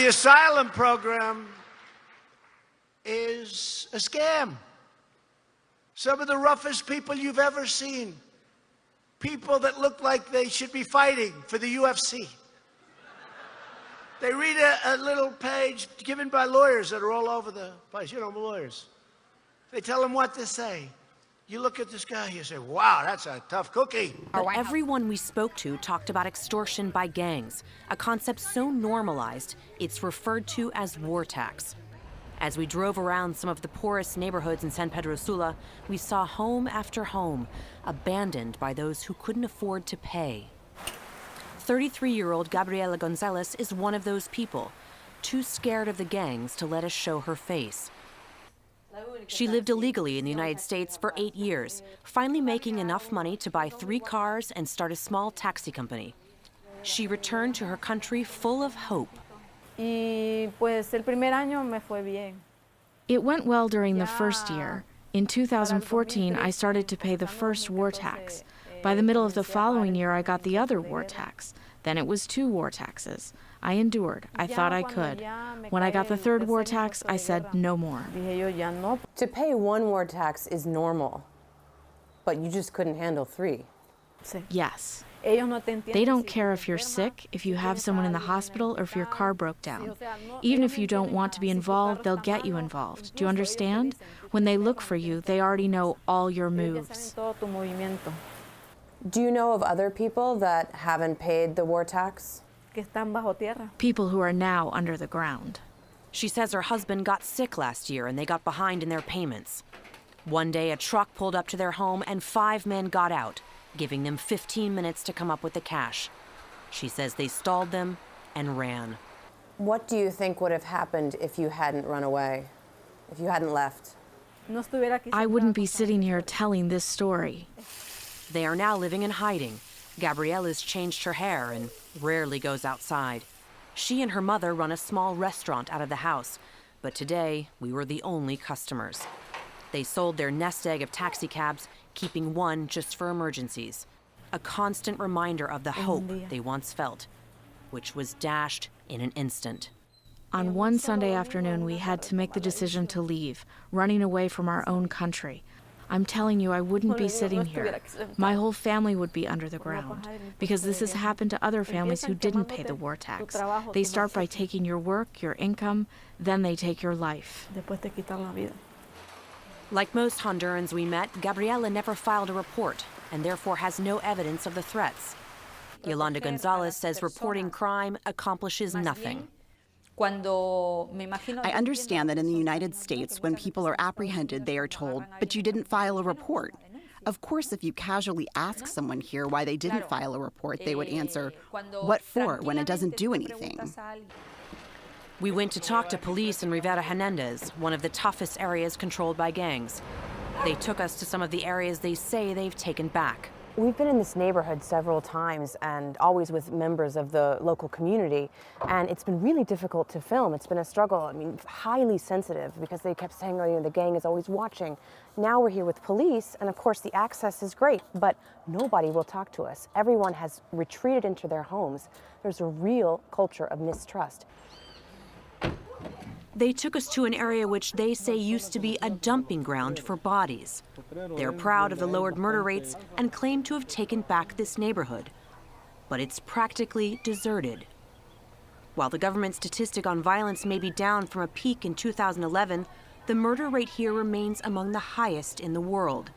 the asylum program is a scam. Some of the roughest people you've ever seen. People that look like they should be fighting for the UFC. They read a little page given by lawyers that are all over the place, you know, lawyers. They tell them what to say. You look at this guy, you say, wow, that's a tough cookie. But everyone we spoke to talked about extortion by gangs, a concept so normalized, it's referred to as war tax. As we drove around some of the poorest neighborhoods in San Pedro Sula, we saw home after home abandoned by those who couldn't afford to pay. 33-year-old Gabriela Gonzalez is one of those people, too scared of the gangs to let us show her face. She lived illegally in the United States for 8 years, finally making enough money to buy 3 cars and start a small taxi company. She returned to her country full of hope. It went well during the first year. In 2014, I started to pay the first war tax. By the middle of the following year, I got the other war tax. Then it was 2 war taxes. I endured. I thought I could. When I got the 3rd war tax, I said no more. To pay 1 war tax is normal, but you just couldn't handle 3. Yes. They don't care if you're sick, if you have someone in the hospital, or if your car broke down. Even if you don't want to be involved, they'll get you involved. Do you understand? When they look for you, they already know all your moves. Do you know of other people that haven't paid the war tax? People who are now under the ground. She says her husband got sick last year and they got behind in their payments. One day, a truck pulled up to their home and 5 men got out, giving them 15 minutes to come up with the cash. She says they stalled them and ran. What do you think would have happened if you hadn't run away, if you hadn't left? I wouldn't be sitting here telling this story. They are now living in hiding. Gabriela's changed her hair and rarely goes outside. She and her mother run a small restaurant out of the house, but today we were the only customers. They sold their nest egg of taxi cabs, keeping 1 just for emergencies. A constant reminder of the hope they once felt, which was dashed in an instant. On one Sunday afternoon, we had to make the decision to leave, running away from our own country. I'm telling you, I wouldn't be sitting here. My whole family would be under the ground, because this has happened to other families who didn't pay the war tax. They start by taking your work, your income, then they take your life. Like most Hondurans we met, Gabriela never filed a report and therefore has no evidence of the threats. Yolanda Gonzalez says reporting crime accomplishes nothing. I understand that in the United States, when people are apprehended, they are told, but you didn't file a report. Of course, if you casually ask someone here why they didn't file a report, they would answer, what for, when it doesn't do anything? We went to talk to police in Rivera Hernandez, one of the toughest areas controlled by gangs. They took us to some of the areas they say they've taken back. We've been in this neighborhood several times and always with members of the local community, and it's been really difficult to film. It's been a struggle, I mean, highly sensitive, because they kept saying, oh, you know, the gang is always watching. Now we're here with police, and of course the access is great, but nobody will talk to us. Everyone has retreated into their homes. There's a real culture of mistrust. They took us to an area which they say used to be a dumping ground for bodies. They're proud of the lowered murder rates and claim to have taken back this neighborhood. But it's practically deserted. While the government statistic on violence may be down from a peak in 2011, the murder rate here remains among the highest in the world.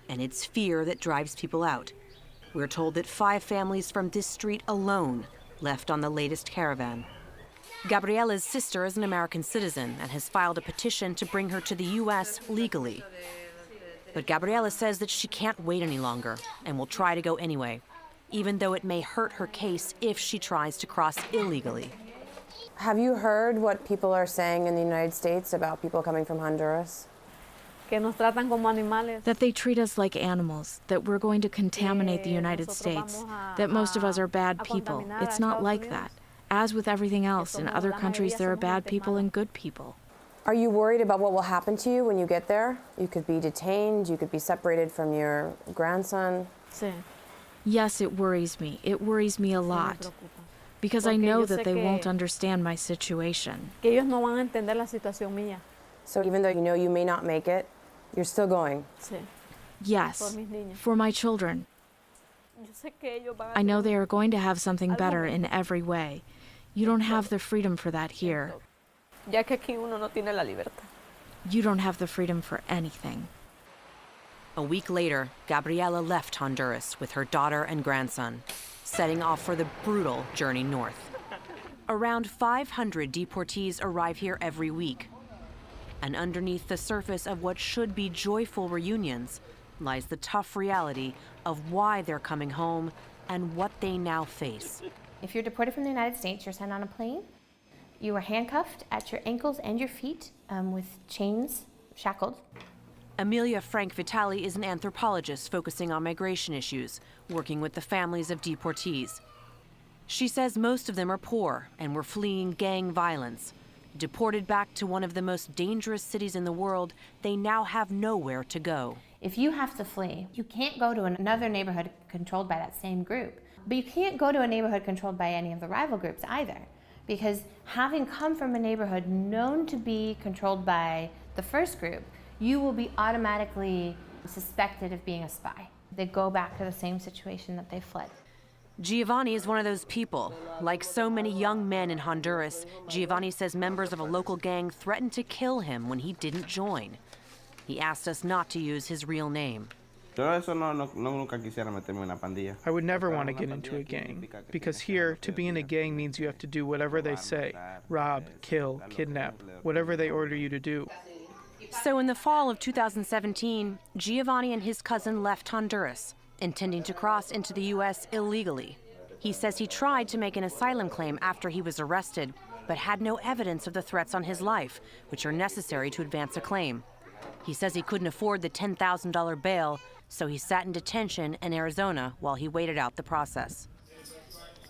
And it's fear that drives people out. We're told that 5 families from this street alone left on the latest caravan. Gabriela's sister is an American citizen and has filed a petition to bring her to the U.S. legally. But Gabriela says that she can't wait any longer and will try to go anyway, even though it may hurt her case if she tries to cross illegally. Have you heard what people are saying in the United States about people coming from Honduras? That they treat us like animals, that we're going to contaminate the United States, that most of us are bad people. It's not like that. As with everything else, in other countries there are bad people and good people. Are you worried about what will happen to you when you get there? You could be detained, you could be separated from your grandson. Yes, it worries me. It worries me a lot. because I know that they won't understand my situation. Que ellos no van a entender la situación mía. So even though you know you may not make it, you're still going? Sí. Yes, Por mis niños. for my children. Yo sé que ellos van a I know they are going to have something better in every way. You don't have the freedom for that here. Ya que aquí uno no tiene la libertad. You don't have the freedom for anything. A week later, Gabriela left Honduras with her daughter and grandson, setting off for the brutal journey north. Around 500 deportees arrive here every week. And underneath the surface of what should be joyful reunions lies the tough reality of why they're coming home and what they now face. If you're deported from the United States, you're sent on a plane. You are handcuffed at your ankles and your feet with chains, shackled. Amelia Frank Vitali is an anthropologist focusing on migration issues, working with the families of deportees. She says most of them are poor and were fleeing gang violence. Deported back to one of the most dangerous cities in the world, they now have nowhere to go. If you have to flee, you can't go to another neighborhood controlled by that same group. But you can't go to a neighborhood controlled by any of the rival groups either. Because having come from a neighborhood known to be controlled by the first group, you will be automatically suspected of being a spy. They go back to the same situation that they fled. Giovanni is one of those people. Like so many young men in Honduras, Giovanni says members of a local gang threatened to kill him when he didn't join. He asked us not to use his real name. I would never want to get into a gang, because here, to be in a gang means you have to do whatever they say. Rob, kill, kidnap, whatever they order you to do. So in the fall of 2017, Giovanni and his cousin left Honduras, intending to cross into the U.S. illegally. He says he tried to make an asylum claim after he was arrested, but had no evidence of the threats on his life, which are necessary to advance a claim. He says he couldn't afford the $10,000 bail, so he sat in detention in Arizona while he waited out the process.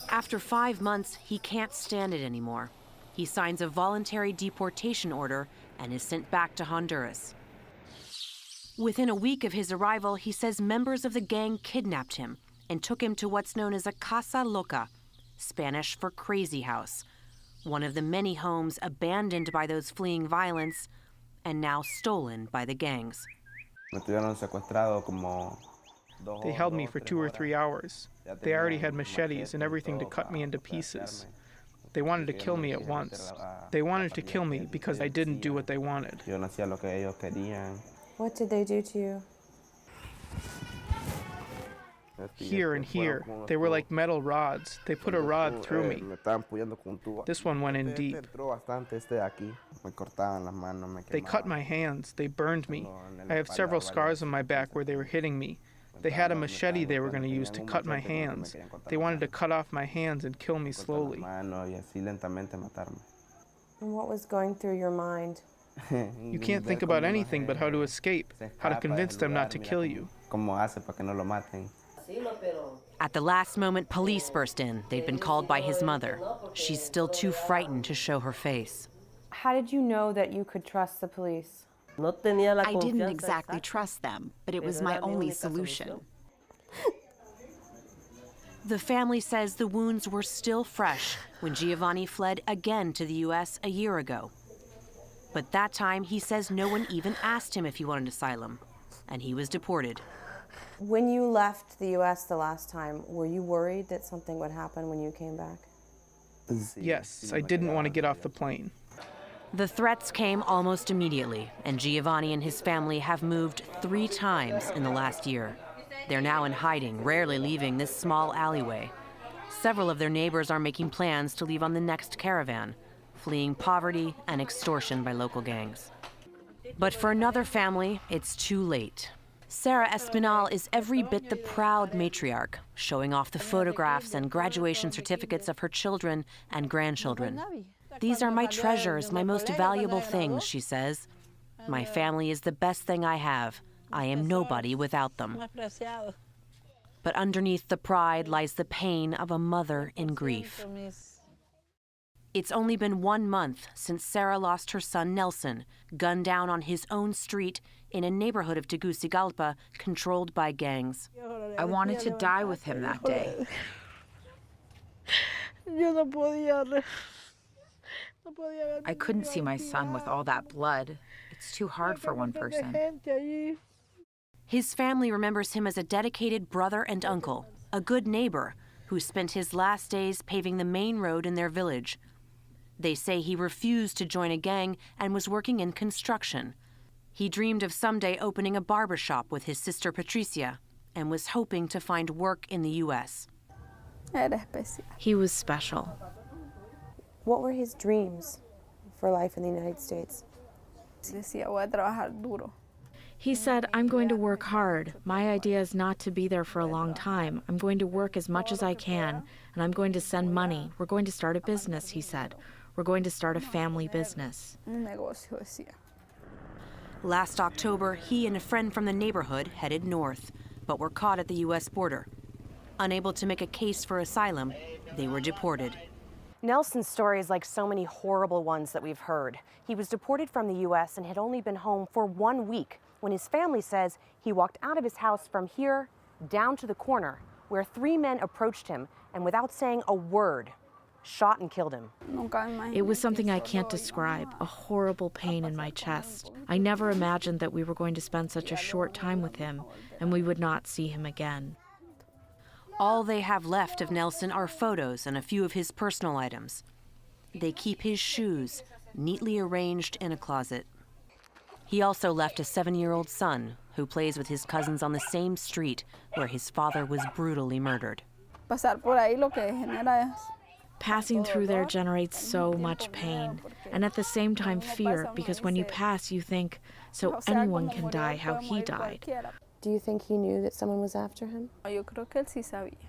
After 5 months, he can't stand it anymore. He signs a voluntary deportation order and is sent back to Honduras. Within a week of his arrival, he says members of the gang kidnapped him and took him to what's known as a casa loca, Spanish for crazy house, one of the many homes abandoned by those fleeing violence and now stolen by the gangs. They held me for 2 or 3 hours. They already had machetes and everything to cut me into pieces. They wanted to kill me at once. They wanted to kill me because I didn't do what they wanted. What did they do to you? Here and here, they were like metal rods. They put a rod through me. This one went in deep. They cut my hands. They burned me. I have several scars on my back where they were hitting me. They had a machete they were going to use to cut my hands. They wanted to cut off my hands and kill me slowly. And what was going through your mind? You can't think about anything but how to escape, how to convince them not to kill you. At the last moment, police burst in. They'd been called by his mother. She's still too frightened to show her face. How did you know that you could trust the police? I didn't exactly trust them, but it was my only solution. The family says the wounds were still fresh when Giovanni fled again to the U.S. a year ago. But that time, he says no one even asked him if he wanted asylum, and he was deported. When you left the U.S. the last time, were you worried that something would happen when you came back? Yes, I didn't want to get off the plane. The threats came almost immediately, and Giovanni and his family have moved 3 times in the last year. They're now in hiding, rarely leaving this small alleyway. Several of their neighbors are making plans to leave on the next caravan, fleeing poverty and extortion by local gangs. But for another family, it's too late. Sarah Espinal is every bit the proud matriarch, showing off the photographs and graduation certificates of her children and grandchildren. These are my treasures, my most valuable things, she says. My family is the best thing I have. I am nobody without them. But underneath the pride lies the pain of a mother in grief. It's only been 1 month since Sarah lost her son Nelson, gunned down on his own street in a neighborhood of Tegucigalpa controlled by gangs. I wanted to die with him that day. I couldn't see my son with all that blood. It's too hard for one person. His family remembers him as a dedicated brother and uncle, a good neighbor who spent his last days paving the main road in their village. They say he refused to join a gang and was working in construction. He dreamed of someday opening a barber shop with his sister Patricia and was hoping to find work in the U.S. He was special. What were his dreams for life in the United States? He said, I'm going to work hard. My idea is not to be there for a long time. I'm going to work as much as I can, and I'm going to send money. We're going to start a business, he said. We're going to start a family business. Last October, he and a friend from the neighborhood headed north, but were caught at the U.S. border. Unable to make a case for asylum, they were deported. Nelson's story is like so many horrible ones that we've heard. He was deported from the U.S. and had only been home for 1 week when his family says he walked out of his house from here down to the corner where 3 men approached him and without saying a word, shot and killed him. It was something I can't describe, a horrible pain in my chest. I never imagined that we were going to spend such a short time with him and we would not see him again. All they have left of Nelson are photos and a few of his personal items. They keep his shoes neatly arranged in a closet. He also left a 7-year-old son who plays with his cousins on the same street where his father was brutally murdered. Passing through there generates so much pain, and at the same time fear, because when you pass, you think, so anyone can die how he died. Do you think he knew that someone was after him?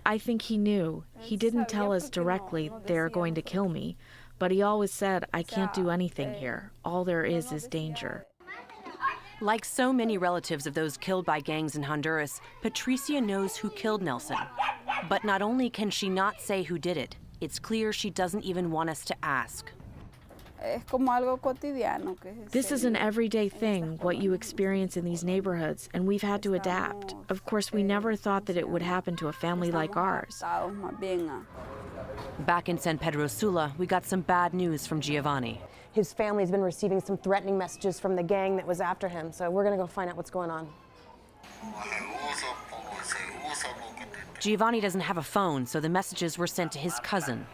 I think he knew. He didn't tell us directly, they're going to kill me, but he always said, I can't do anything here. All there is danger. Like so many relatives of those killed by gangs in Honduras, Patricia knows who killed Nelson. But not only can she not say who did it, it's clear she doesn't even want us to ask. This is an everyday thing, what you experience in these neighborhoods, and we've had to adapt. Of course, we never thought that it would happen to a family like ours. Back in San Pedro Sula, we got some bad news from Giovanni. His family's been receiving some threatening messages from the gang that was after him, so we're gonna go find out what's going on. Giovanni doesn't have a phone, so the messages were sent to his cousin.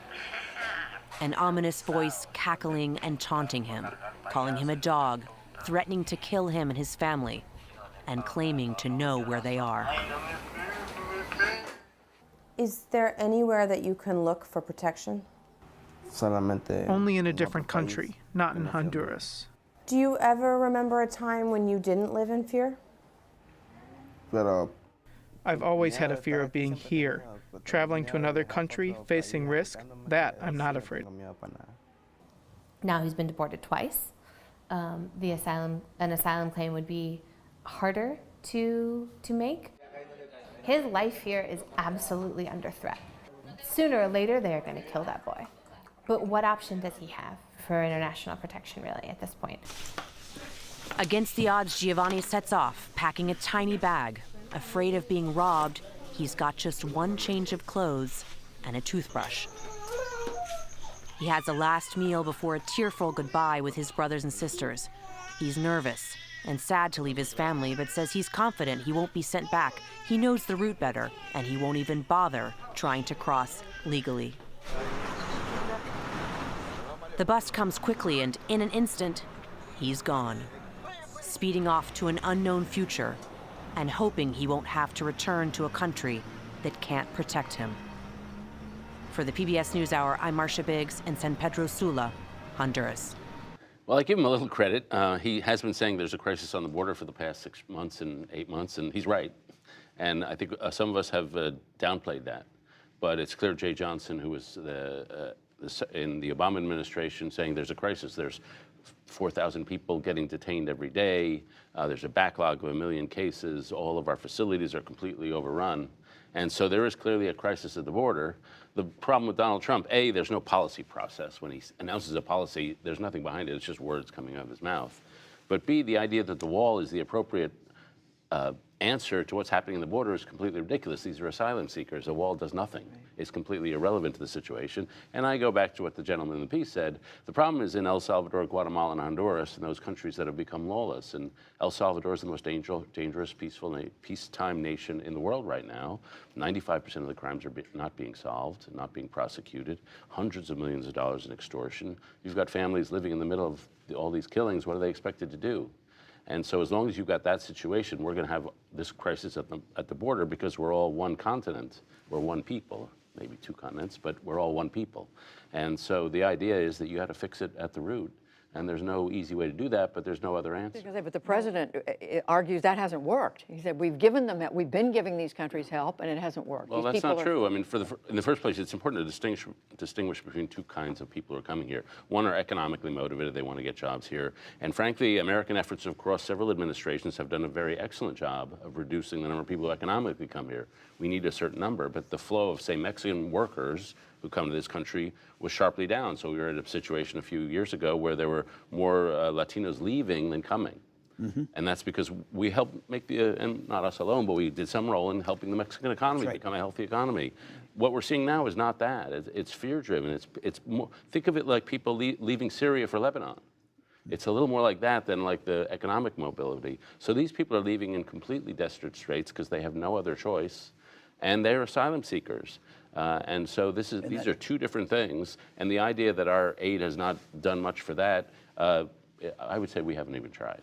An ominous voice cackling and taunting him, calling him a dog, threatening to kill him and his family, and claiming to know where they are. Is there anywhere that you can look for protection? Only in a different country, not in Honduras. Do you ever remember a time when you didn't live in fear? I've always had a fear of being here. Traveling to another country, facing risk, that I'm not afraid. Now he's been deported twice. An asylum claim would be harder to make. His life here is absolutely under threat. Sooner or later, they are going to kill that boy. But what option does he have for international protection, really, at this point? Against the odds, Giovanni sets off, packing a tiny bag. Afraid of being robbed, he's got just one change of clothes and a toothbrush. He has a last meal before a tearful goodbye with his brothers and sisters. He's nervous and sad to leave his family, but says he's confident he won't be sent back. He knows the route better, and he won't even bother trying to cross legally. The bus comes quickly, and in an instant, he's gone, speeding off to an unknown future and hoping he won't have to return to a country that can't protect him. For the PBS NewsHour, I'm Marcia Biggs in San Pedro Sula, Honduras. Well, I give him a little credit. He has been saying there's a crisis on the border for the past 6 months and 8 months, and he's right. And I think some of us have downplayed that. But it's clear Jay Johnson, who was in the Obama administration, saying there's a crisis. There's 4,000 people getting detained every day. There's a backlog of 1 million cases. All of our facilities are completely overrun. And so there is clearly a crisis at the border. The problem with Donald Trump, A, there's no policy process. When he announces a policy, there's nothing behind it. It's just words coming out of his mouth. But B, the idea that the wall is the appropriate answer to what's happening in the border is completely ridiculous. These are asylum seekers. A wall does nothing. is completely irrelevant to the situation. And I go back to what the gentleman in the piece said. The problem is in El Salvador, Guatemala, and Honduras, and those countries that have become lawless. And El Salvador is the most dangerous, peacetime nation in the world right now. 95% of the crimes are not being solved, not being prosecuted. Hundreds of millions of dollars in extortion. You've got families living in the middle of all these killings. What are they expected to do? And so as long as you've got that situation, we're going to have this crisis at the border because we're all one continent. We're one people, maybe two continents, but we're all one people. And so the idea is that you have to fix it at the root. And there's no easy way to do that, but there's no other answer. But the president argues that hasn't worked. He said we've been giving these countries help, and it hasn't worked. Well, that's not true. I mean, in the first place, it's important to distinguish between two kinds of people who are coming here. One are economically motivated; they want to get jobs here. And frankly, American efforts across several administrations have done a very excellent job of reducing the number of people who economically come here. We need a certain number, but the flow of, say, Mexican workers who come to this country was sharply down. So we were at a situation a few years ago where there were more Latinos leaving than coming. Mm-hmm. And that's because we helped make and not us alone, but we did some role in helping the Mexican economy become a healthy economy. What we're seeing now is not that. It's fear-driven. It's more, think of it like people leaving Syria for Lebanon. It's a little more like that than like the economic mobility. So these people are leaving in completely desperate straits because they have no other choice, and they're asylum seekers. And so these are two different things. And the idea that our aid has not done much for that, I would say we haven't even tried.